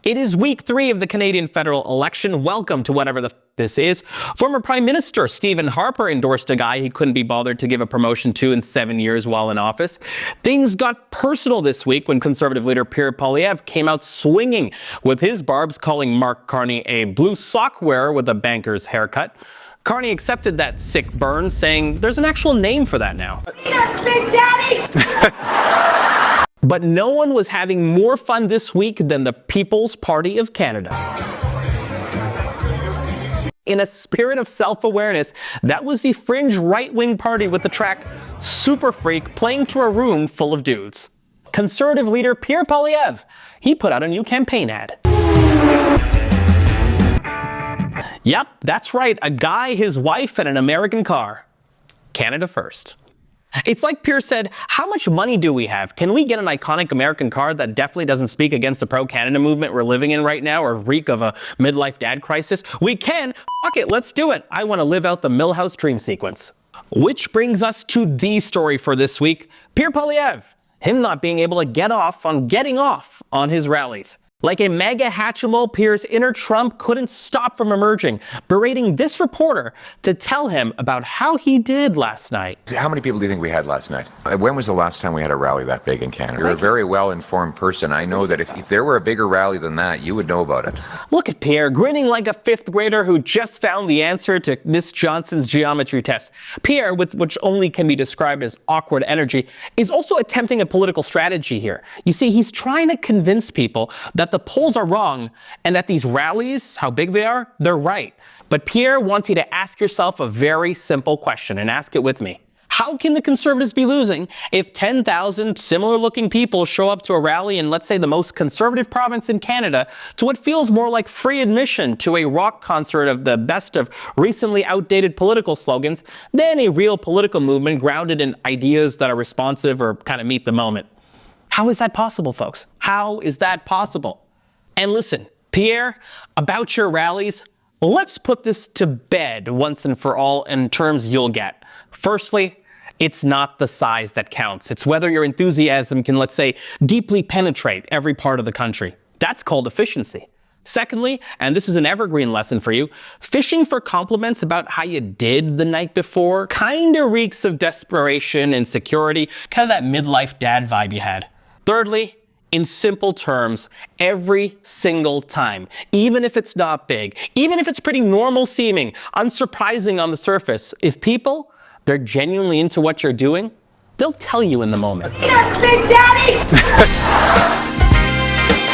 It is week 3 of the Canadian federal election. Welcome to whatever this is. Former Prime Minister Stephen Harper endorsed a guy he couldn't be bothered to give a promotion to in 7 years while in office. Things got personal this week when Conservative leader Pierre Poilievre came out swinging with his barbs, calling Mark Carney a blue sock wearer with a banker's haircut. Carney accepted that sick burn, saying there's an actual name for that now. Yes, Big Daddy! But no one was having more fun this week than the People's Party of Canada. In a spirit of self-awareness, that was the fringe right-wing party with the track Super Freak playing to a room full of dudes. Conservative leader Pierre Poilievre, he put out a new campaign ad. Yep, that's right, a guy, his wife, and an American car. Canada first. It's like Pierre said, how much money do we have? Can we get an iconic American car that definitely doesn't speak against the pro-Canada movement we're living in right now or reek of a midlife dad crisis? We can. Fuck it, let's do it. I want to live out the Millhouse dream sequence. Which brings us to the story for this week. Pierre Poilievre, him not being able to get off on getting off on his rallies. Like a mega Hatchimal, Pierre's inner Trump couldn't stop from emerging, berating this reporter to tell him about how he did last night. How many people do you think we had last night? When was the last time we had a rally that big in Canada? You're a very well-informed person. I know that if there were a bigger rally than that, you would know about it. Look at Pierre, grinning like a 5th grader who just found the answer to Miss Johnson's geometry test. Pierre, with which only can be described as awkward energy, is also attempting a political strategy here. You see, he's trying to convince people that the polls are wrong and that these rallies, how big they are, they're right. But Pierre wants you to ask yourself a very simple question, and ask it with me. How can the Conservatives be losing if 10,000 similar-looking people show up to a rally in, let's say, the most conservative province in Canada to what feels more like free admission to a rock concert of the best of recently outdated political slogans than a real political movement grounded in ideas that are responsive or kind of meet the moment? How is that possible, folks? How is that possible? And listen, Pierre, about your rallies, let's put this to bed once and for all in terms you'll get. Firstly, it's not the size that counts. It's whether your enthusiasm can, let's say, deeply penetrate every part of the country. That's called efficiency. Secondly, and this is an evergreen lesson for you, fishing for compliments about how you did the night before kinda reeks of desperation, insecurity, kind of that midlife dad vibe you had. Thirdly, in simple terms, every single time, even if it's not big, even if it's pretty normal seeming, unsurprising on the surface, if people, they're genuinely into what you're doing, they'll tell you in the moment. Yes, Big Daddy!